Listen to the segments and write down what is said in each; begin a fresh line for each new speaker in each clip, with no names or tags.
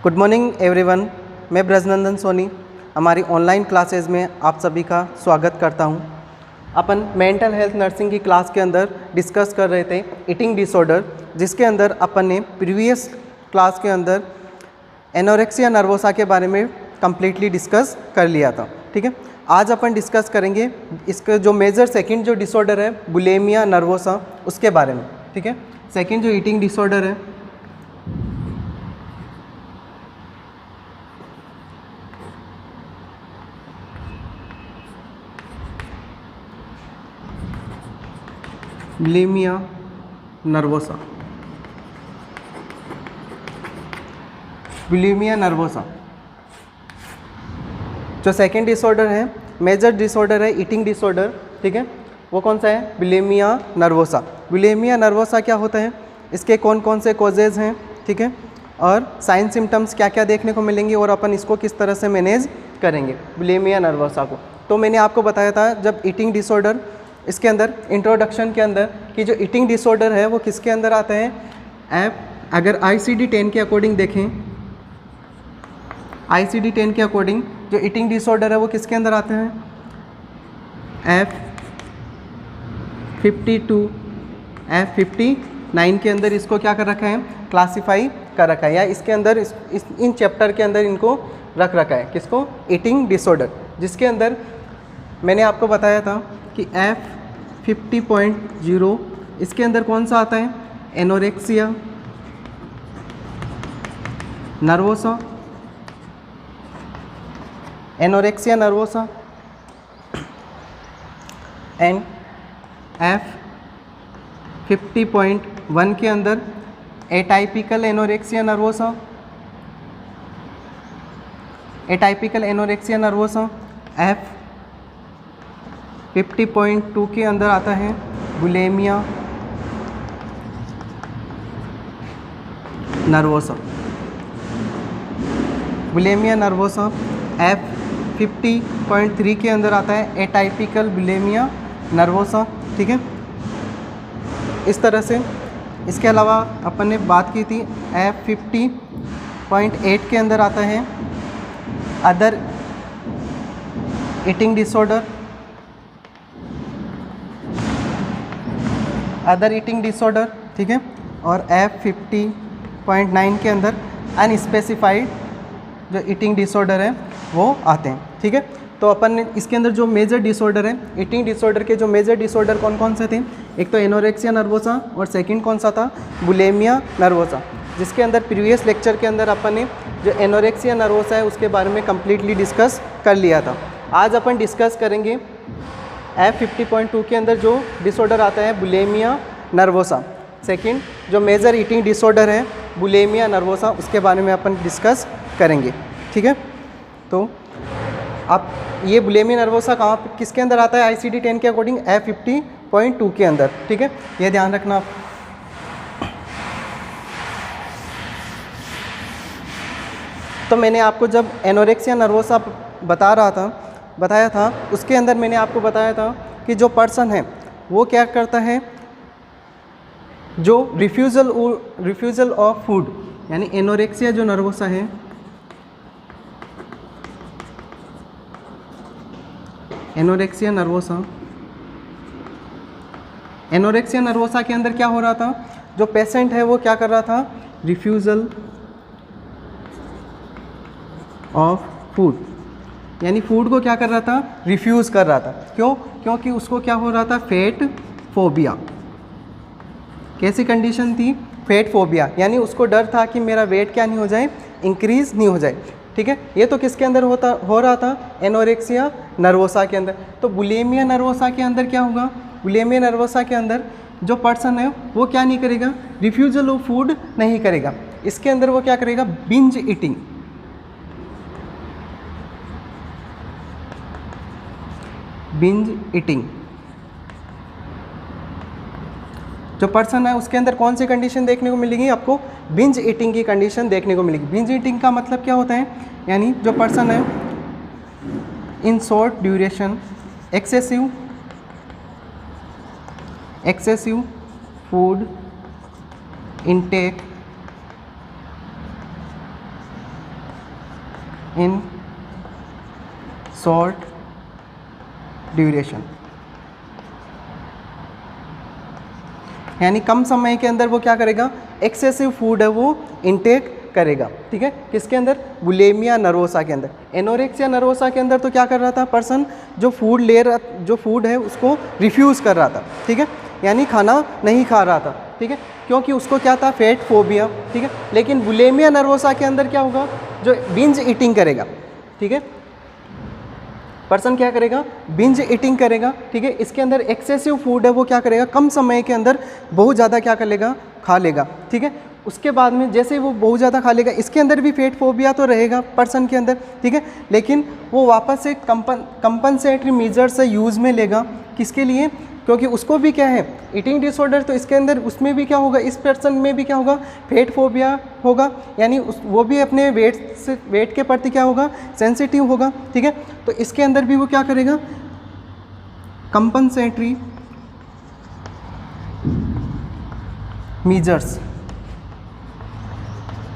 Good morning everyone, मैं ब्रजनंदन सोनी हमारी online classes में आप सभी का स्वागत करता हूं। अपन मेंटल हेल्थ नर्सिंग की क्लास के अंदर डिस्कस कर रहे थे ईटिंग डिसऑर्डर, जिसके अंदर अपन ने प्रीवियस क्लास के अंदर एनोरेक्सिया नर्वोसा के बारे में कम्प्लीटली डिस्कस कर लिया था। ठीक है, आज अपन डिस्कस करेंगे इसका जो मेजर सेकंड जो डिसऑर्डर है बुलिमिया नर्वोसा, उसके बारे में। ठीक है, सेकंड जो ईटिंग डिसऑर्डर है बुलिमिया नर्वोसा। बुलिमिया नर्वोसा जो सेकंड डिसऑर्डर है, मेजर डिसऑर्डर है ईटिंग डिसऑर्डर। ठीक है, वो कौन सा है? Bulimia nervosa. बुलिमिया नर्वोसा क्या होता है, इसके कौन कौन से कॉजेज़ हैं, ठीक है, और साइन सिम्टम्स क्या क्या देखने को मिलेंगे और अपन इसको किस तरह से मैनेज करेंगे बुलिमिया नर्वोसा को। तो मैंने आपको बताया था जब ईटिंग डिसऑर्डर, इसके अंदर इंट्रोडक्शन के अंदर कि जो ईटिंग डिसऑर्डर है वो किसके अंदर आता है। अगर ICD-10 के अकॉर्डिंग देखें, ICD-10 के अकॉर्डिंग जो ईटिंग डिसऑर्डर है वो किसके अंदर आते हैं? F52 F59 के अंदर इसको क्या कर रखा है, क्लासीफाई कर रखा है, या इसके अंदर इन चैप्टर के अंदर इनको रख रखा है। किसको? ईटिंग डिसऑर्डर, जिसके अंदर मैंने आपको बताया था कि F50.0 इसके अंदर कौन सा आता है? Anorexia nervosa, anorexia nervosa. And F50.1 के अंदर atypical anorexia nervosa, atypical anorexia nervosa. F50.2 के अंदर आता है bulimia nervosa, bulimia nervosa. F50.3 के अंदर आता है एटाइपिकल बुलिमिया नर्वोसा। ठीक है, इस तरह से। इसके अलावा अपन ने बात की थी F50.8 के अंदर आता है other eating disorder, other eating disorder. ठीक है, और F50.9 के अंदर अनस्पेसिफाइड जो ईटिंग डिसऑर्डर है वो आते हैं। ठीक है, तो अपन ने इसके अंदर जो मेजर डिसऑर्डर है ईटिंग डिसऑर्डर के, जो मेजर डिसऑर्डर कौन कौन से थे, एक तो एनोरेक्सिया नर्वोसा और सेकंड कौन सा था? बुलिमिया नर्वोसा, जिसके अंदर प्रीवियस लेक्चर के अंदर अपन ने जो एनोरेक्सिया नर्वोसा है उसके बारे में कम्प्लीटली डिस्कस कर लिया था। आज अपन डिस्कस करेंगे F50.2 के अंदर जो डिसऑर्डर आता है बुलिमिया नर्वोसा, सेकंड जो मेजर ईटिंग डिसऑर्डर है बुलिमिया नर्वोसा, उसके बारे में अपन डिस्कस करेंगे। ठीक है, तो आप ये बुलिमिया नर्वोसा कहाँ किसके अंदर आता है? ICD-10 के अकॉर्डिंग F50.2 के अंदर। ठीक है, ये ध्यान रखना आप। तो मैंने आपको जब एनोरेक्सिया नर्वोसा बताया था, उसके अंदर मैंने आपको बताया था कि जो पर्सन है वो क्या करता है, जो रिफ्यूज़ल ऑफ फूड, यानी एनोरेक्सिया जो नर्वोसा है, एनोरेक्सिया नर्वोसा, एनोरेक्सिया नर्वोसा के अंदर क्या हो रहा था, जो पेशेंट है वो क्या कर रहा था? रिफ्यूज़ल ऑफ फूड, यानी फूड को क्या कर रहा था? रिफ्यूज़ कर रहा था। क्यों? क्योंकि उसको क्या हो रहा था? Fat phobia. कैसी कंडीशन थी? फैट फोबिया, यानी उसको डर था कि मेरा वेट क्या नहीं हो जाए, इंक्रीज़ नहीं हो जाए। ठीक है, ये तो किसके अंदर हो रहा था? एनोरेक्सिया नर्वोसा के अंदर। तो बुलिमिया नर्वोसा के अंदर क्या होगा? बुलिमिया नर्वोसा के अंदर जो पर्सन है वो क्या नहीं करेगा? रिफ्यूज़ल ऑफ फूड नहीं करेगा। इसके अंदर वो क्या करेगा? Binge eating, binge eating. जो पर्सन है उसके अंदर कौन सी कंडीशन देखने को मिलेगी आपको? बिंज ईटिंग की कंडीशन देखने को मिलेगी। बिंज ईटिंग का मतलब क्या होता है? यानी जो पर्सन है in short duration excessive food intake in short duration, यानी कम समय के अंदर वो क्या करेगा, एक्सेसिव फूड है वो इनटेक करेगा। ठीक है, किसके अंदर, बुलिमिया नर्वोसा के अंदर। एनोरेक्सिया नर्वोसा के अंदर तो क्या कर रहा था पर्सन, जो फूड है उसको रिफ्यूज़ कर रहा था। ठीक है, यानी खाना नहीं खा रहा था। ठीक है, क्योंकि उसको क्या था, फैट फोबिया। ठीक है, लेकिन बुलिमिया नर्वोसा के अंदर क्या होगा, जो बिंज ईटिंग करेगा। ठीक है, पर्सन क्या करेगा, बिंज ईटिंग करेगा। ठीक है, इसके अंदर एक्सेसिव फूड है वो क्या करेगा, कम समय के अंदर बहुत ज़्यादा क्या कर लेगा, खा लेगा। ठीक है, उसके बाद में जैसे वो बहुत ज़्यादा खा लेगा, इसके अंदर भी फैट फोबिया तो रहेगा पर्सन के अंदर। ठीक है, लेकिन वो वापस से कंपनसेटरी मेजर्स से यूज़ में लेगा। किसके लिए, क्योंकि उसको भी क्या है, ईटिंग डिसऑर्डर, तो इसके अंदर उसमें भी क्या होगा, इस पर्सन में भी क्या होगा, फैट फोबिया होगा, यानी वो भी अपने वेट के प्रति क्या होगा, सेंसिटिव होगा। ठीक है, तो इसके अंदर भी वो क्या करेगा, कंपनसेटरी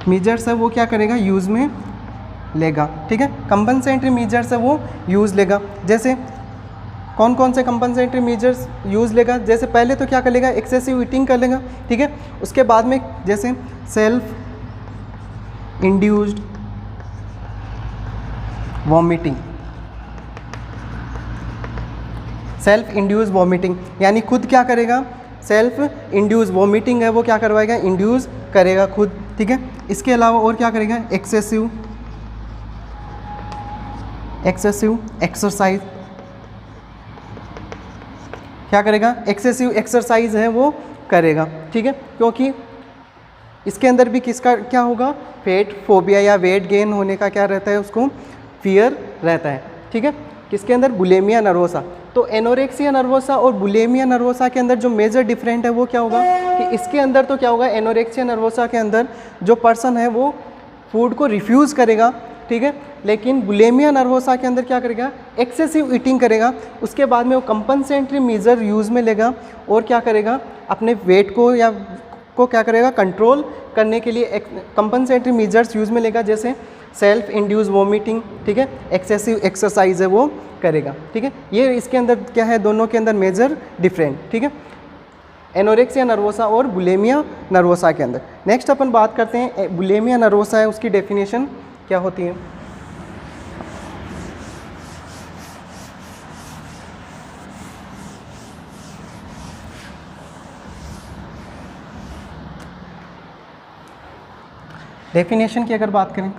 मेजर्स है वो क्या करेगा, यूज़ में लेगा। ठीक है, कंपनसेटरी मेजर्स है वो यूज़ लेगा। जैसे कौन कौन से कंपनसेटरी मेजर्स यूज़ लेगा, जैसे पहले तो क्या कर लेगा, एक्सेसिव ईटिंग कर लेगा। ठीक है, उसके बाद में जैसे सेल्फ इंड्यूस्ड वॉमिटिंग, यानी खुद क्या करेगा, सेल्फ इंड्यूस वॉमिटिंग है वो क्या करवाएगा, इंड्यूस करेगा खुद। ठीक है, इसके अलावा और क्या करेगा, एक्सेसिव एक्सरसाइज, क्या करेगा, एक्सेसिव एक्सरसाइज है वो करेगा। ठीक है, क्योंकि इसके अंदर भी किसका क्या होगा, फैट फोबिया या वेट गेन होने का क्या रहता है, उसको फियर रहता है। ठीक है, किसके अंदर, बुलिमिया नर्वोसा। तो एनोरेक्सिया नर्वोसा और बुलिमिया नर्वोसा के अंदर जो मेजर डिफरेंट है वो क्या होगा, कि इसके अंदर तो क्या होगा, एनोरेक्सिया नर्वोसा के अंदर जो पर्सन है वो फूड को रिफ्यूज़ करेगा। ठीक है, लेकिन बुलिमिया नर्वोसा के अंदर क्या करेगा, एक्सेसिव ईटिंग करेगा। उसके बाद में वो कंपनसेटरी मेजर यूज़ में लेगा और क्या करेगा, अपने वेट को क्या करेगा, कंट्रोल करने के लिए कंपनसेटरी मेजर्स यूज़ में लेगा, जैसे सेल्फ इंड्यूस वॉमिटिंग। ठीक है, एक्सेसिव एक्सरसाइज है वो करेगा। ठीक है, ये इसके अंदर क्या है, दोनों के अंदर मेजर डिफरेंट। ठीक है, एनोरेक्सिया नर्वोसा और बुलिमिया नर्वोसा के अंदर। नेक्स्ट अपन बात करते हैं बुलिमिया नर्वोसा है, उसकी डेफिनेशन क्या होती है। डेफिनेशन की अगर बात करें,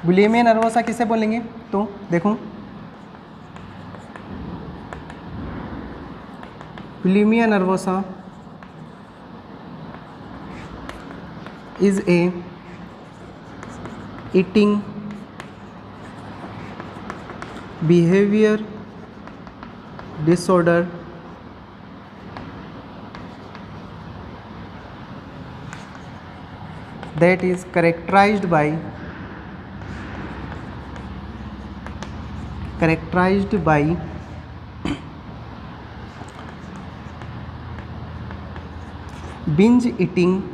बुलिमिया नर्वोसा किसे बोलेंगे, तो देखो bulimia nervosa is a eating behavior disorder that is characterized by binge eating,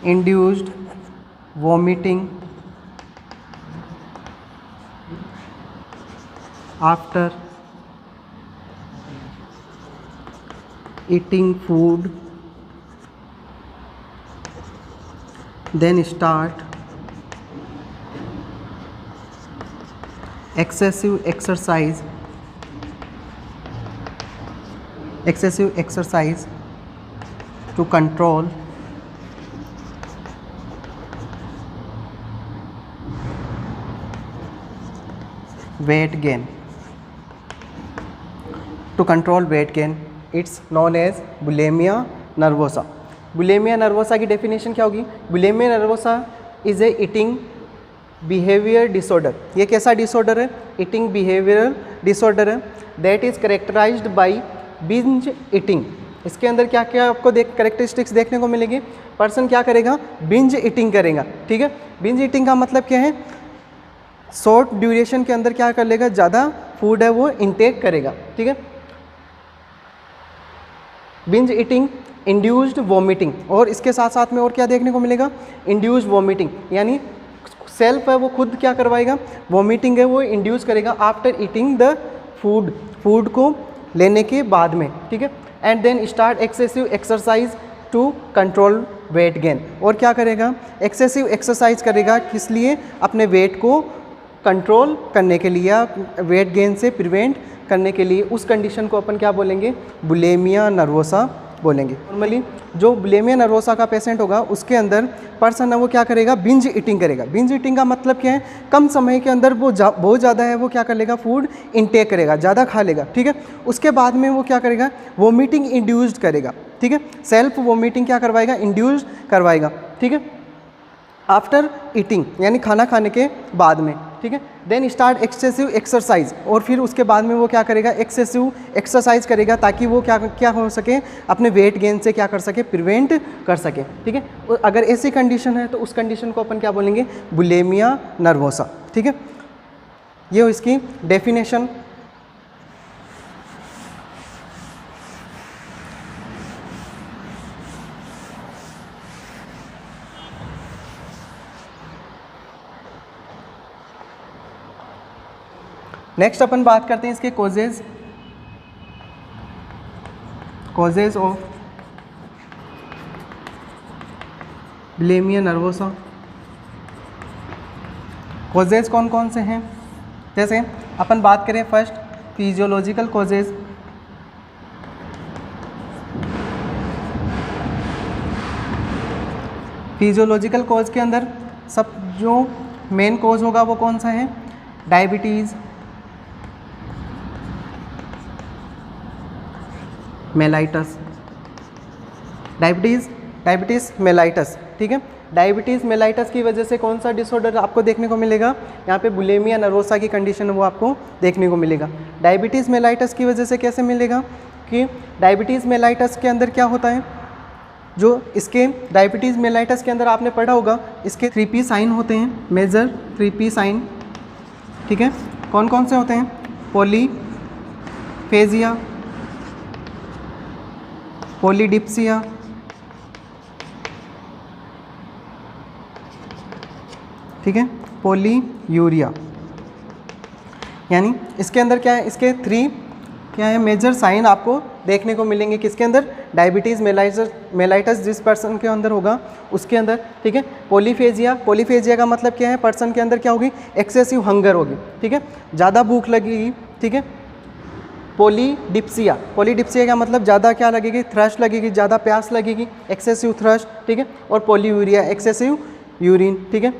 induced vomiting after eating food, then start excessive exercise to control weight gain. It's known as bulimia nervosa. Bulimia nervosa की definition क्या होगी, bulimia nervosa is a eating behaviour disorder. ये कैसा disorder है, eating behavioural disorder है, that is characterised by binge eating. इसके अंदर क्या क्या आपको करेक्टरिस्टिक्स देखने को मिलेगी, पर्सन क्या करेगा, बिंज ईटिंग करेगा। ठीक है, बिंज ईटिंग का मतलब क्या है, शॉर्ट ड्यूरेशन के अंदर क्या कर लेगा, ज़्यादा फूड है वो इनटेक करेगा। ठीक है, बिंज ईटिंग इंड्यूस्ड वॉमिटिंग, और इसके साथ साथ में और क्या देखने को मिलेगा, इंड्यूस्ड वॉमिटिंग, यानी सेल्फ है वो खुद क्या करवाएगा, वॉमिटिंग है वो इंड्यूस करेगा after eating the food, food को लेने के बाद में, ठीक है। And then start excessive exercise to control weight gain, और क्या करेगा, एक्सेसिव एक्सरसाइज करेगा, किस लिए, अपने वेट को कंट्रोल करने के लिए या वेट गेन से प्रिवेंट करने के लिए। उस कंडीशन को अपन क्या बोलेंगे, बुलिमिया नर्वोसा बोलेंगे। नॉर्मली जो बुलिमिया नर्वोसा का पेशेंट होगा उसके अंदर पर्सन है वो क्या करेगा, बिंज ईटिंग करेगा। बिंज ईटिंग का मतलब क्या है, कम समय के अंदर वो बहुत ज़्यादा है वो क्या कर लेगा, फूड इनटेक करेगा, ज़्यादा खा लेगा, ठीक है। उसके बाद में वो क्या करेगा, वोमिटिंग इंड्यूस्ड करेगा, ठीक है, सेल्फ वोमिटिंग क्या करवाएगा, इंड्यूस्ड करवाएगा, ठीक है, आफ्टर ईटिंग यानी खाना खाने के बाद में, ठीक है। देन स्टार्ट एक्सेसिव एक्सरसाइज, और फिर उसके बाद में वो क्या करेगा, एक्सेसिव एक्सरसाइज करेगा ताकि वो क्या हो सके, अपने वेट गेन से क्या कर सके, प्रिवेंट कर सके, ठीक है। अगर ऐसी कंडीशन है तो उस कंडीशन को अपन क्या बोलेंगे, बुलिमिया नर्वोसा, ठीक है। ये हो इसकी डेफिनेशन। नेक्स्ट अपन बात करते हैं इसके causes of bulimia nervosa. Causes कौन कौन से हैं, जैसे अपन बात करें first physiological causes. Physiological cause के अंदर सब जो मेन कॉज होगा वो कौन सा है, डायबिटीज़, मेलाइटस, डायबिटीज़ मेलाइटस, ठीक है। डायबिटीज़ मेलाइटस की वजह से कौन सा डिसऑर्डर आपको देखने को मिलेगा, यहाँ पे बुलिमिया नर्वोसा की कंडीशन वो आपको देखने को मिलेगा। डायबिटीज़ मेलाइटस की वजह से कैसे मिलेगा कि डायबिटीज़ मेलाइटस के अंदर क्या होता है, जो इसके डायबिटीज़ मेलाइटस के अंदर आपने पढ़ा होगा इसके 3P साइन होते हैं, मेजर 3P साइन, ठीक है। कौन कौन से होते हैं, पॉलीफेजिया, पॉलीडिप्सिया, ठीक है, पॉलीयूरिया, यानी इसके अंदर क्या है, इसके 3 क्या है मेजर साइन आपको देखने को मिलेंगे किसके अंदर, डायबिटीज़ मेलाइटस जिस पर्सन के अंदर होगा उसके अंदर, ठीक है। पॉलीफेजिया का मतलब क्या है, पर्सन के अंदर क्या होगी, एक्सेसिव हंगर होगी, ठीक है, ज़्यादा भूख लगेगी, ठीक है। पॉलीडिप्सिया का मतलब ज़्यादा क्या लगेगी, थ्रस्ट लगेगी, ज़्यादा प्यास लगेगी, एक्सेसिव थ्रस्ट, ठीक है। और पॉलीयूरिया एक्सेसिव यूरिन, ठीक है।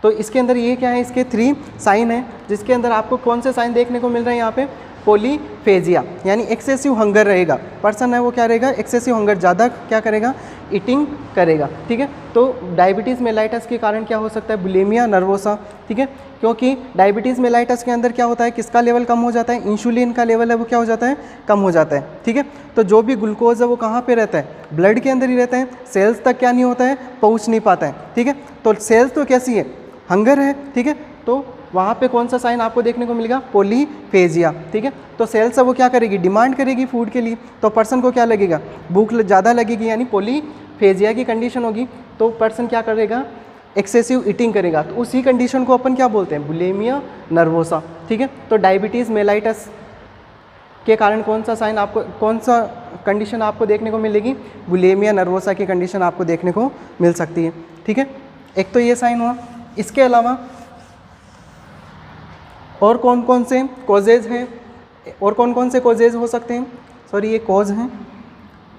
तो इसके अंदर ये क्या है, इसके 3 साइन है, जिसके अंदर आपको कौन से साइन देखने को मिल रहे हैं यहाँ पे, पॉलीफेजिया यानी एक्सेसिव हंगर रहेगा, पर्सन है वो क्या रहेगा, एक्सेसिव हंगर, ज़्यादा क्या करेगा, ईटिंग करेगा, ठीक है। तो डायबिटीज़ मेलाइटस के कारण क्या हो सकता है, बुलिमिया नर्वोसा, ठीक है, क्योंकि डायबिटीज़ मेलाइटस के अंदर क्या होता है, किसका लेवल कम हो जाता है, इंसुलिन का लेवल है वो क्या हो जाता है, कम हो जाता है, ठीक है। तो जो भी ग्लूकोज है वो कहाँ पे रहता है, ब्लड के अंदर ही रहता है, सेल्स तक क्या नहीं होता है, पहुँच नहीं पाता है, ठीक है। तो सेल्स तो कैसी है, हंगर है, ठीक है। तो वहाँ पे कौन सा साइन आपको देखने को मिलेगा, पॉलीफेजिया, ठीक है। तो सेल्स है वो क्या करेगी, डिमांड करेगी फूड के लिए, तो पर्सन को क्या लगेगा, भूख ज़्यादा लगेगी, यानी पॉलीफेजिया की कंडीशन होगी, तो पर्सन क्या करेगा, एक्सेसिव ईटिंग करेगा। तो उसी कंडीशन को अपन क्या बोलते हैं, बुलिमिया नर्वोसा, ठीक है। तो डायबिटीज़ मेलाइटस के कारण कौन सा साइन आपको, कौन सा कंडीशन आपको देखने को मिलेगी, बुलिमिया नर्वोसा की कंडीशन आपको देखने को मिल सकती है, ठीक है। एक तो ये साइन हुआ, इसके अलावा और कौन कौन से कॉजेज हैं, और कौन कौन से कॉजेज हो सकते हैं, सॉरी ये कॉज हैं,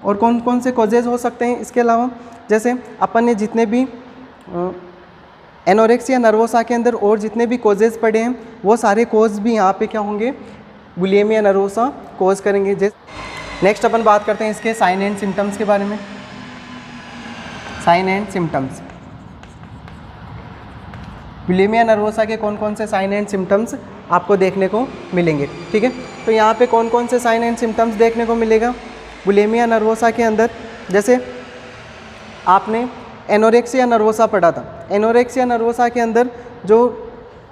और कौन कौन से कॉजेज हो सकते हैं इसके अलावा, जैसे अपन ने जितने भी एनोरेक्सिया नर्वोसा के अंदर और जितने भी कॉजेज पढ़े हैं वो सारे कॉज भी यहाँ पे क्या होंगे, बुलिमिया नर्वोसा कॉज करेंगे। नेक्स्ट अपन बात करते हैं इसके साइन एंड सिम्टम्स के बारे में। Sign and symptoms, bulimia nervosa के कौन कौन से साइन एंड सिम्टम्स आपको देखने को मिलेंगे, ठीक है। तो यहाँ पे कौन कौन से साइन एंड सिम्टम्स देखने को मिलेगा बुलिमिया नर्वोसा के अंदर, जैसे आपने एनोरेक्सिया नर्वोसा पढ़ा था, एनोरेक्सिया नर्वोसा के अंदर जो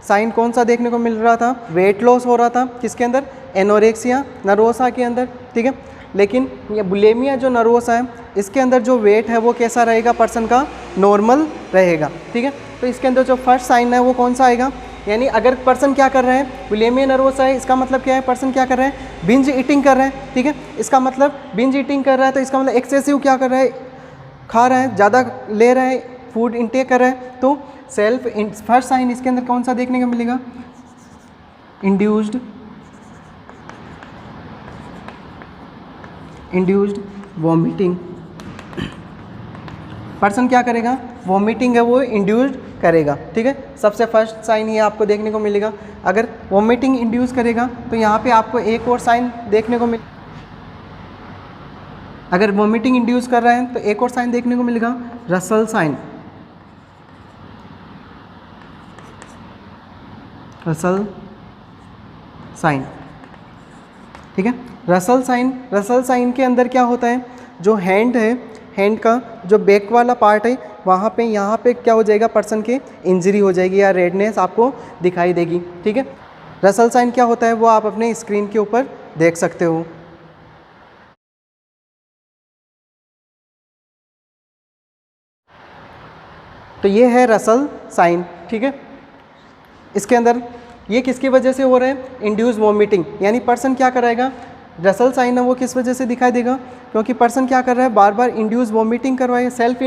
साइन कौन सा देखने को मिल रहा था, वेट लॉस हो रहा था, किसके अंदर, एनोरेक्सिया नर्वोसा के अंदर, ठीक है। लेकिन ये बुलिमिया जो नर्वोसा है इसके अंदर जो वेट है वो कैसा रहेगा, पर्सन का नॉर्मल रहेगा, ठीक है। तो इसके अंदर जो फर्स्ट साइन है वो कौन सा आएगा, यानी अगर पर्सन क्या कर रहे हैं, बुलिमिया नर्वोसा है, इसका मतलब क्या है, पर्सन क्या कर रहे हैं, बिंज ईटिंग कर रहे हैं, ठीक है। इसका मतलब बिंज ईटिंग कर रहा है तो इसका मतलब एक्सेसिव क्या कर रहा है, खा रहा है, ज़्यादा ले रहा है, फूड इंटेक कर रहा है। तो सेल्फ फर्स्ट साइन इसके अंदर कौन सा देखने को मिलेगा, इंड्यूस्ड वॉमिटिंग। पर्सन क्या करेगा, वॉमिटिंग है वो इंड्यूस्ड करेगा, ठीक है। सबसे फर्स्ट साइन ये आपको देखने को मिलेगा। अगर वॉमिटिंग इंड्यूस करेगा तो यहाँ पे आपको एक और साइन देखने को अगर वॉमिटिंग इंड्यूस कर रहा है तो एक और साइन देखने को मिलेगा, रसल साइन। रसल साइन, ठीक है। रसल साइन के अंदर क्या होता है, जो हैंड है, हैंड का जो बैक वाला पार्ट है वहाँ पे, यहाँ पे क्या हो जाएगा, पर्सन के इंजरी हो जाएगी या रेडनेस आपको दिखाई देगी, ठीक है। रसल साइन क्या होता है वो आप अपने स्क्रीन के ऊपर देख सकते हो। तो ये है रसल साइन, ठीक है। इसके अंदर ये किसकी वजह से हो रहा है, इंड्यूस वॉमिटिंग, यानी पर्सन क्या कराएगा, रसल साइन है वो किस वजह से दिखाई देगा, क्योंकि पर्सन क्या कर रहा है, बार बार इंड्यूस वॉमिटिंग करवाए, सेल्फ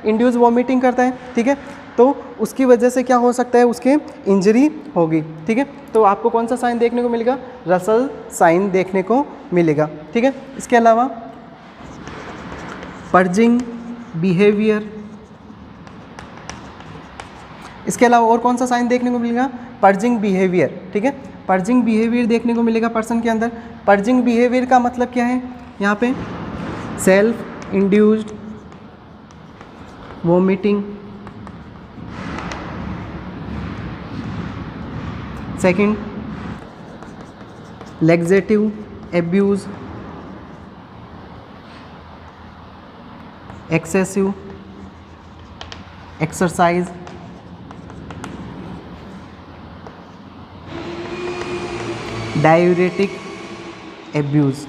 इंड्यूस वॉमिटिंग करता है, ठीक है। तो उसकी वजह से क्या हो सकता है, उसके इंजरी होगी, ठीक है। तो आपको कौन सा साइन देखने को मिलेगा, रसल साइन देखने को मिलेगा, ठीक है। इसके अलावा पर्जिंग बिहेवियर, इसके अलावा और कौन सा साइन देखने को मिलेगा, पर्जिंग बिहेवियर, ठीक है। पर्जिंग बिहेवियर देखने को मिलेगा पर्सन के अंदर। पर्जिंग बिहेवियर का मतलब क्या है, यहाँ पे self induced vomiting, second laxative abuse, excessive exercise, diuretic abuse.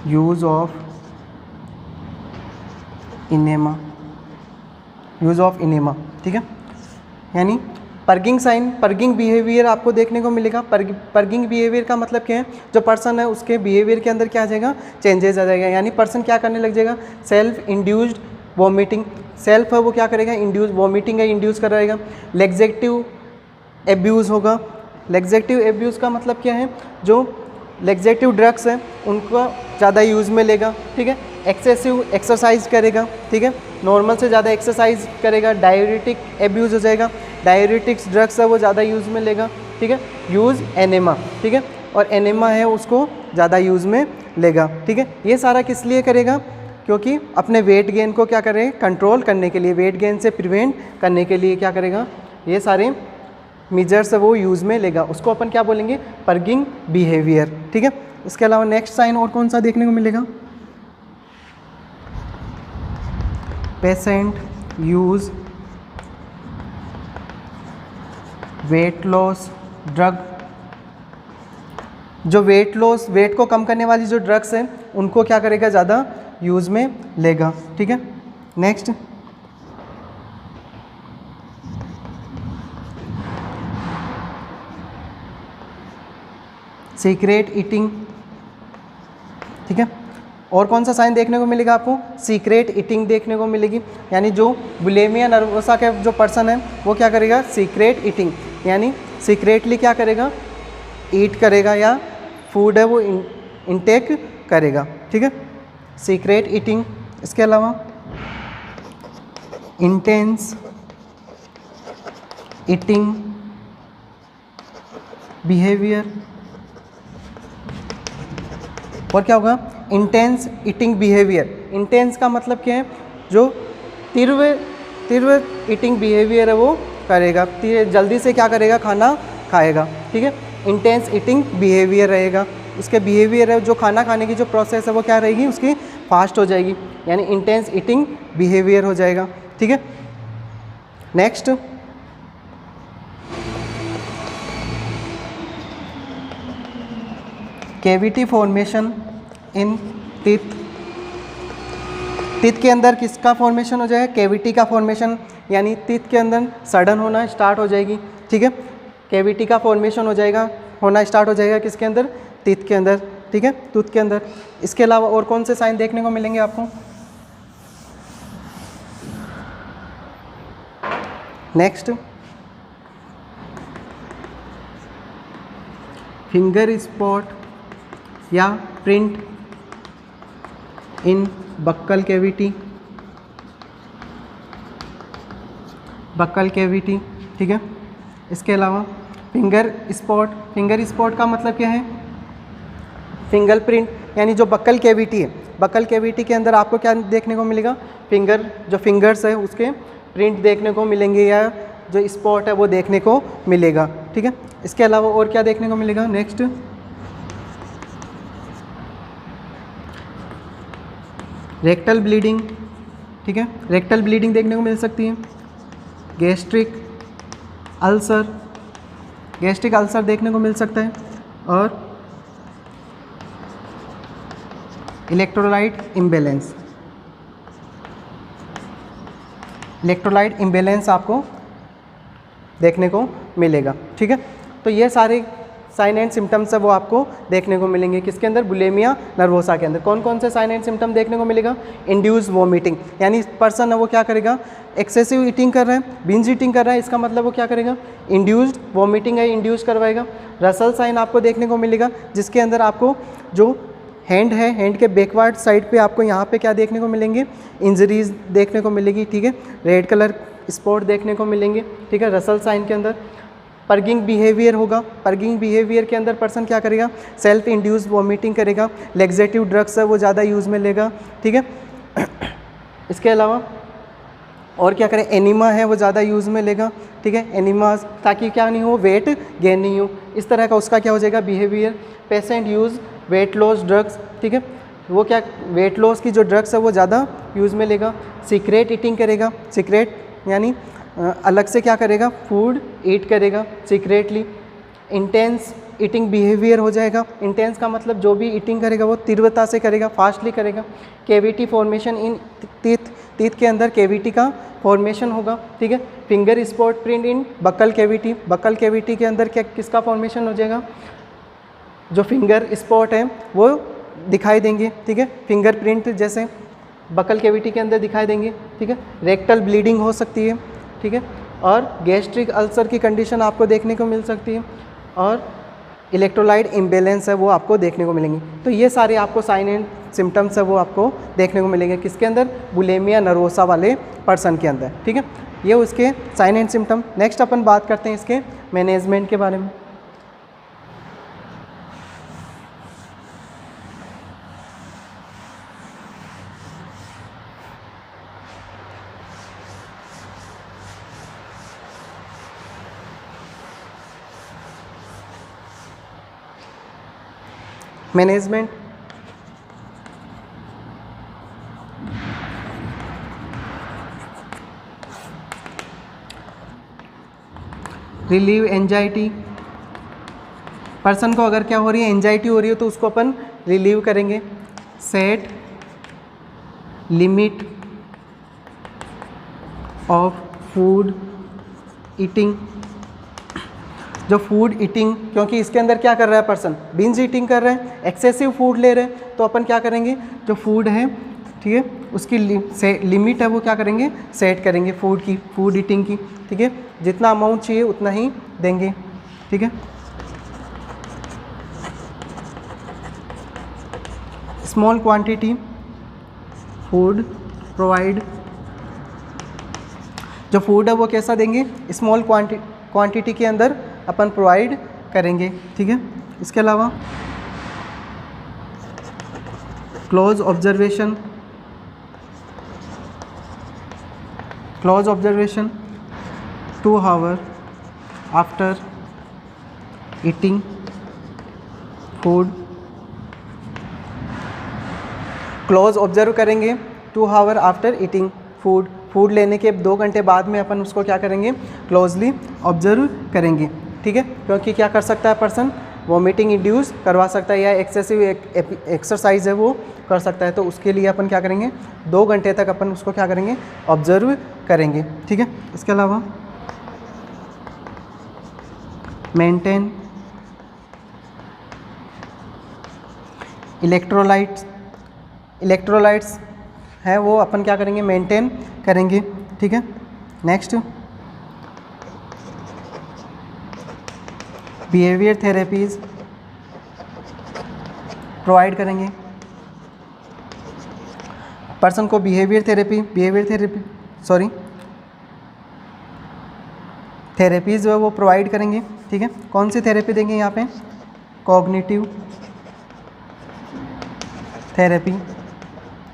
Use of enema, ठीक है। यानी पर्गिंग साइन, पर्गिंग बिहेवियर आपको देखने को मिलेगा। पर्गिंग बिहेवियर का मतलब क्या है, जो पर्सन है उसके बिहेवियर के अंदर क्या आ जाएगा, चेंजेस आ जाएगा, यानी पर्सन क्या करने लग जाएगा, सेल्फ इंड्यूस्ड वॉमिटिंग, सेल्फ है वो क्या करेगा, इंड्यूस वॉमिटिंग है, इंड्यूस कराएगा। लेग्जेटिव एब्यूज़ होगा। लेग्जेटिव एब्यूज़ का मतलब क्या है, जो लेग्जेटिव ड्रग्स हैं उनको ज़्यादा यूज़ में लेगा, ठीक है। एक्सेसिव एक्सरसाइज करेगा, ठीक है, नॉर्मल से ज़्यादा एक्सरसाइज करेगा। डायूरेटिक एब्यूज़ हो जाएगा, डायूरेटिक्स ड्रग्स है वो ज़्यादा यूज़ में लेगा, ठीक है। यूज़ एनेमा, ठीक है, और एनेमा है उसको ज़्यादा यूज़ में लेगा, ठीक है। ये सारा किस लिए करेगा, क्योंकि अपने वेट गेन को क्या करें, कंट्रोल करने के लिए, वेट गेन से प्रिवेंट करने के लिए क्या करेगा, ये सारे मेजर्स वो यूज़ में लेगा, उसको अपन क्या बोलेंगे, पर्गिंग बिहेवियर, ठीक है। इसके अलावा नेक्स्ट साइन और कौन सा देखने को मिलेगा, patient use weight loss drug. जो वेट लॉस, वेट को कम करने वाली जो ड्रग्स हैं उनको क्या करेगा, ज़्यादा यूज़ में लेगा, ठीक है। नेक्स्ट सीक्रेट ईटिंग, ठीक है। और कौन सा साइन देखने को मिलेगा आपको, सीक्रेट ईटिंग देखने को मिलेगी, यानी जो बुलिमिया नर्वोसा के जो पर्सन है वो क्या करेगा, सीक्रेट ईटिंग, यानी सीक्रेटली क्या करेगा, ईट करेगा या फूड है वो इनटेक करेगा, ठीक है। Secret eating. इसके अलावा इंटेंस ईटिंग बिहेवियर, और क्या होगा, इंटेंस ईटिंग बिहेवियर। इंटेंस का मतलब क्या है, जो तीव्र ईटिंग बिहेवियर है वो करेगा, जल्दी से क्या करेगा, खाना खाएगा, ठीक है। इंटेंस ईटिंग बिहेवियर रहेगा, उसके बिहेवियर है, जो खाना खाने की जो प्रोसेस है वो क्या रहेगी, उसकी फास्ट हो जाएगी, यानी इंटेंस ईटिंग बिहेवियर हो जाएगा, ठीक है। Next cavity formation in teeth. Teeth के अंदर किसका फॉर्मेशन हो जाएगा? कैविटी का फॉर्मेशन, यानी टीथ के अंदर सडन होना स्टार्ट हो जाएगी, ठीक है। कैविटी का फॉर्मेशन होना स्टार्ट हो जाएगा किसके अंदर? टीथ के अंदर, ठीक है, टूथ के अंदर। इसके अलावा और कौन से साइन देखने को मिलेंगे आपको? नेक्स्ट, फिंगर स्पॉट या print in buccal cavity. Buccal cavity, ठीक है। इसके अलावा फिंगर स्पॉट का मतलब क्या है? फिंगरप्रिंट, यानी जो बक्कल कैविटी है, बक्कल कैविटी के अंदर आपको क्या देखने को मिलेगा? जो फिंगर्स है उसके प्रिंट देखने को मिलेंगे, या जो स्पॉट है वो देखने को मिलेगा, ठीक है। इसके अलावा और क्या देखने को मिलेगा? नेक्स्ट, रेक्टल ब्लीडिंग, ठीक है, रेक्टल ब्लीडिंग देखने को मिल सकती है। गैस्ट्रिक अल्सर देखने को मिल सकता है, और इलेक्ट्रोलाइट इम्बैलेंस आपको देखने को मिलेगा, ठीक है। तो ये सारे साइन एंड सिम्टम्स है वो आपको देखने को मिलेंगे किसके अंदर? बुलिमिया नर्वोसा के अंदर। कौन कौन से साइन एंड सिम्टम देखने को मिलेगा? इंड्यूस वॉमिटिंग, यानी पर्सन है वो क्या करेगा? एक्सेसिव ईटिंग कर रहा है, बिंज ईटिंग कर रहा है, इसका मतलब वो क्या करेगा? इंड्यूस्ड वॉमिटिंग है, इंड्यूस करवाएगा। रसल साइन आपको देखने को मिलेगा, जिसके अंदर आपको जो हैंड है, हैंड के बैकवर्ड साइड पे आपको यहाँ पे क्या देखने को मिलेंगे? इंजरीज देखने को मिलेगी, ठीक है। रेड कलर स्पॉट देखने को मिलेंगे, ठीक है, रसल साइन के अंदर। पर्गिंग बिहेवियर होगा, पर्गिंग बिहेवियर के अंदर पर्सन क्या करेगा? सेल्फ इंड्यूस वॉमिटिंग करेगा। लेग्जेटिव ड्रग्स है वो ज़्यादा यूज़ में लेगा, ठीक है। इसके अलावा और क्या करें? एनीमा है वो ज़्यादा यूज़ में लेगा, ठीक है, एनीमा, ताकि क्या नहीं हो? वेट गेन नहीं हो, इस तरह का उसका क्या हो जाएगा? Behaviour. Patient use weight loss drugs, ठीक है, वो क्या वेट लॉस की जो ड्रग्स है वो ज़्यादा यूज़ में लेगा। सीक्रेट ईटिंग करेगा, सीक्रेट यानी अलग से क्या करेगा? फूड ईट करेगा सीक्रेटली। इंटेंस ईटिंग बिहेवियर हो जाएगा। इंटेंस का मतलब जो भी ईटिंग करेगा वो तीव्रता से करेगा, फास्टली करेगा। कैविटी फॉर्मेशन इन टीथ के अंदर कैविटी का फॉर्मेशन होगा, ठीक है। Finger spot print in buccal cavity, buccal cavity के अंदर क्या किसका फॉर्मेशन हो जाएगा? जो फिंगर स्पॉट है वो दिखाई देंगे, ठीक है, फिंगरप्रिंट जैसे बक्कल कैविटी के अंदर दिखाई देंगे, ठीक है। रेक्टल ब्लीडिंग हो सकती है, ठीक है, और गैस्ट्रिक अल्सर की कंडीशन आपको देखने को मिल सकती है, और इलेक्ट्रोलाइट इम्बैलेंस है वो आपको देखने को मिलेंगी। तो ये सारे आपको साइन एंड सिम्टम्स है वो आपको देखने को मिलेंगे किसके अंदर? बुलिमिया नर्वोसा वाले पर्सन के अंदर, ठीक है। ये उसके साइन एंड सिम्टम। नेक्स्ट अपन बात करते हैं इसके मैनेजमेंट के बारे में। Management, relieve anxiety. पर्सन को अगर क्या हो रही है? एंजाइटी हो रही है, तो उसको अपन रिलीव करेंगे। Set limit of food eating. जो फूड ईटिंग, क्योंकि इसके अंदर क्या कर रहा है पर्सन? बिंज ईटिंग कर रहा है, एक्सेसिव फूड ले रहे हैं, तो अपन क्या करेंगे? जो फूड है, ठीक है, उसकी लिमिट है वो क्या करेंगे? सेट करेंगे फूड की, फूड ईटिंग की, ठीक है। जितना अमाउंट चाहिए उतना ही देंगे, ठीक है। Small quantity food provide. जो फूड है वो कैसा देंगे? स्मॉल क्वांटिटी के अंदर अपन प्रोवाइड करेंगे, ठीक है। इसके अलावा close observation 2 hour after eating food. Close observe करेंगे 2 hour after eating food. Food लेने के 2 घंटे बाद में अपन उसको क्या करेंगे? क्लोजली ऑब्जर्व करेंगे, ठीक है। क्योंकि क्या कर सकता है पर्सन? वॉमिटिंग इंड्यूस करवा सकता है या एक्सेसिव एक्सरसाइज है वो कर सकता है। तो उसके लिए अपन क्या करेंगे, 2 घंटे तक अपन उसको क्या करेंगे, ऑब्जर्व करेंगे। ठीक है, इसके अलावा मेंटेन इलेक्ट्रोलाइट्स है वो अपन क्या करेंगे, मेंटेन करेंगे। ठीक है, नेक्स्ट बिहेवियर थेरेपीज प्रोवाइड करेंगे। पर्सन को थेरेपीज जो है वो प्रोवाइड करेंगे। ठीक है, कौन सी थेरेपी देंगे यहाँ पे, कॉग्निटिव थेरेपी,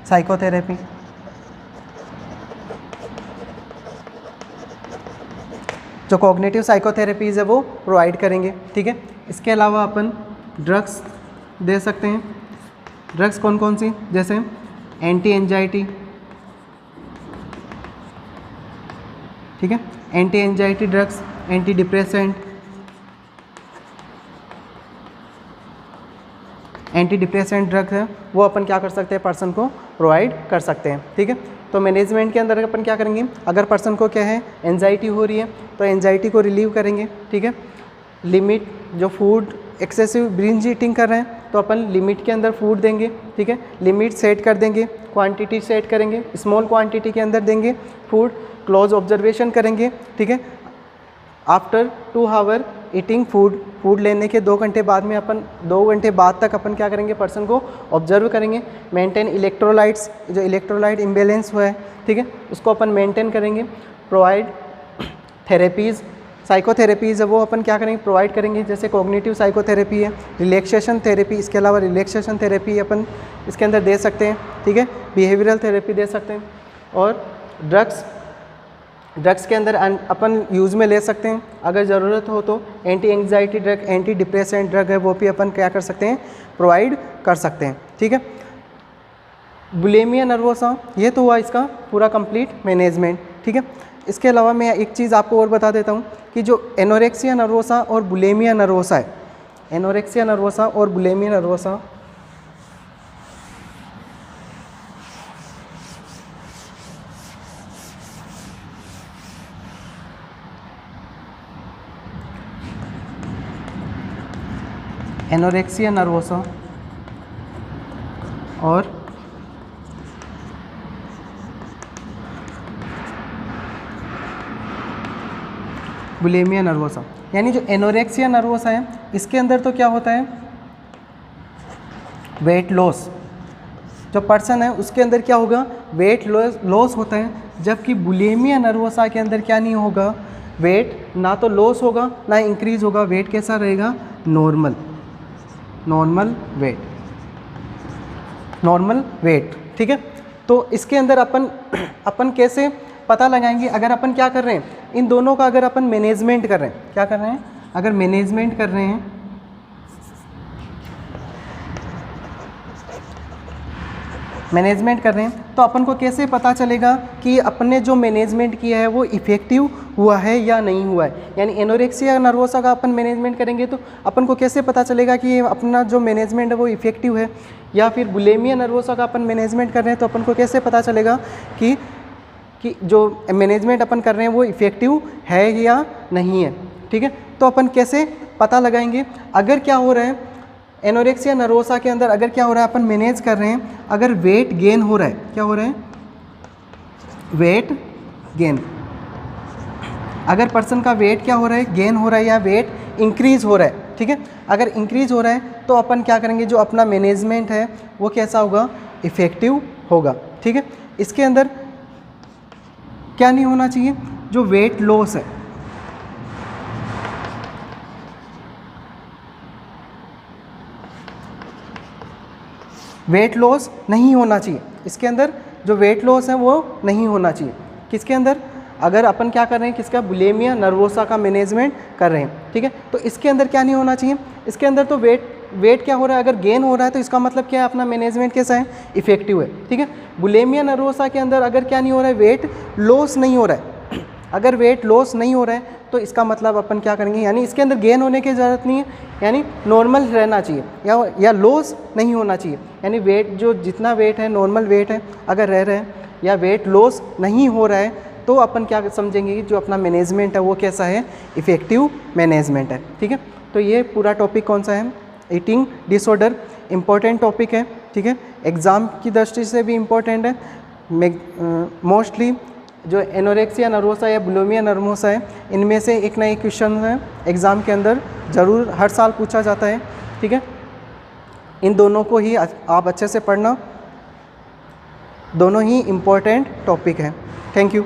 साइकोथेरेपी, जो कॉग्निटिव साइकोथेरेपीज़ है वो प्रोवाइड करेंगे। ठीक है, इसके अलावा अपन ड्रग्स दे सकते हैं। ड्रग्स कौन कौन सी, जैसे एंटी एंजाइटी, ठीक है, anti anxiety drugs, anti depressant drug है वो अपन क्या कर सकते हैं, पर्सन को प्रोवाइड कर सकते हैं। ठीक है, तो मैनेजमेंट के अंदर अपन क्या करेंगे, अगर पर्सन को क्या है, एंजाइटी हो रही है तो एंजाइटी को रिलीव करेंगे। ठीक है, लिमिट, जो फूड एक्सेसिव बिंज ईटिंग कर रहे हैं तो अपन लिमिट के अंदर फूड देंगे। ठीक है, लिमिट सेट कर देंगे, क्वांटिटी सेट करेंगे, स्मॉल क्वांटिटी के अंदर देंगे फूड, क्लोज ऑब्जर्वेशन करेंगे। ठीक है, आफ्टर 2 आवर ईटिंग फूड लेने के 2 घंटे बाद में अपन 2 घंटे बाद तक अपन क्या करेंगे, पर्सन को ऑब्जर्व करेंगे। मेंटेन इलेक्ट्रोलाइट्स, जो इलेक्ट्रोलाइट इम्बेलेंस हुआ है, ठीक है, उसको अपन मेंटेन करेंगे। प्रोवाइड थेरेपीज़, साइकोथेरेपीज़ है वो अपन क्या करेंगे, प्रोवाइड करेंगे। जैसे कॉग्निटिव साइकोथेरेपी है, रिलैक्सेशन थेरेपी, इसके अलावा रिलैक्सेशन थेरेपी अपन इसके अंदर दे सकते हैं। ठीक है, बिहेवियरल थेरेपी दे सकते हैं। और ड्रग्स के अंदर अपन यूज़ में ले सकते हैं, अगर ज़रूरत हो तो anti anxiety drug, anti depressant drug है वो भी अपन क्या कर सकते हैं, प्रोवाइड कर सकते हैं। ठीक है, बुलिमिया नर्वोसा, ये तो हुआ इसका पूरा कंप्लीट मैनेजमेंट। ठीक है, इसके अलावा मैं एक चीज़ आपको और बता देता हूँ कि जो एनोरेक्सिया नर्वोसा और बुलिमिया नर्वोसा है, एनोरेक्सिया नर्वोसा और बुलिमिया नर्वोसा, एनोरेक्सिया नर्वोसा और बुलिमिया नर्वोसा, यानी जो एनोरेक्सिया नर्वोसा है इसके अंदर तो क्या होता है, वेट लॉस, जो पर्सन है उसके अंदर क्या होगा, वेट लॉस होता है। जबकि बुलिमिया नर्वोसा के अंदर क्या नहीं होगा, वेट ना तो लॉस होगा ना इंक्रीज होगा, वेट कैसा रहेगा, नॉर्मल वेट। ठीक है, तो इसके अंदर अपन कैसे पता लगाएंगे, अगर अपन क्या कर रहे हैं, इन दोनों का अगर अपन मैनेजमेंट कर रहे हैं, क्या कर रहे हैं, अगर मैनेजमेंट कर रहे हैं तो अपन को कैसे पता चलेगा कि अपने जो मैनेजमेंट किया है वो इफ़ेक्टिव हुआ है या नहीं हुआ है। यानी एनोरेक्सिया नर्वोसा का अपन मैनेजमेंट करेंगे तो अपन को कैसे पता चलेगा कि अपना जो मैनेजमेंट है वो इफ़ेक्टिव है, या फिर बुलिमिया नर्वोसा का अपन मैनेजमेंट कर रहे हैं तो अपन को कैसे पता चलेगा कि जो मैनेजमेंट अपन कर रहे हैं वो इफ़ेक्टिव है या नहीं है। ठीक है, तो अपन कैसे पता लगाएंगे, अगर क्या हो रहा है एनोरेक्सिया नर्वोसा के अंदर, अगर क्या हो रहा है, अपन मैनेज कर रहे हैं, अगर वेट गेन हो रहा है, क्या हो रहा है, वेट गेन, अगर पर्सन का वेट क्या हो रहा है, गेन हो रहा है या वेट इंक्रीज हो रहा है। ठीक है, अगर इंक्रीज हो रहा है तो अपन क्या करेंगे, जो अपना मैनेजमेंट है वो कैसा होगा, इफ़ेक्टिव होगा। ठीक है, इसके अंदर क्या नहीं होना चाहिए, जो वेट लॉस है, वेट लॉस नहीं होना चाहिए। इसके अंदर जो वेट लॉस है वो नहीं होना चाहिए। किसके अंदर, अगर अपन क्या कर रहे हैं, किसका, बुलिमिया नर्वोसा का मैनेजमेंट कर रहे हैं। ठीक है, तो इसके अंदर क्या नहीं होना चाहिए, इसके अंदर तो वेट क्या हो रहा है, अगर गेन हो रहा है तो इसका मतलब क्या है, अपना मैनेजमेंट कैसा है, इफेक्टिव है। ठीक है, बुलिमिया नर्वोसा के अंदर अगर क्या नहीं हो रहा है, वेट लॉस नहीं हो रहा है, अगर वेट लॉस नहीं हो रहा है तो इसका मतलब अपन क्या करेंगे, यानी इसके अंदर गेन होने की ज़रूरत नहीं है, यानी नॉर्मल रहना चाहिए या लॉस नहीं होना चाहिए, यानी वेट जो जितना वेट है नॉर्मल वेट है अगर रह रहे हैं या वेट लॉस नहीं हो रहा है तो अपन क्या समझेंगे कि जो अपना मैनेजमेंट है वो कैसा है, इफ़ेक्टिव मैनेजमेंट है। ठीक है, तो ये पूरा टॉपिक कौन सा है, ईटिंग डिसऑर्डर, इम्पॉर्टेंट टॉपिक है। ठीक है, एग्ज़ाम की दृष्टि से भी इम्पॉर्टेंट है। मोस्टली जो एनोरेक्सिया नर्वोसा या बुलिमिया नर्वोसा है इनमें से एक ना एक क्वेश्चन है एग्ज़ाम के अंदर ज़रूर हर साल पूछा जाता है। ठीक है, इन दोनों को ही आप अच्छे से पढ़ना, दोनों ही इम्पॉर्टेंट टॉपिक हैं। Thank you.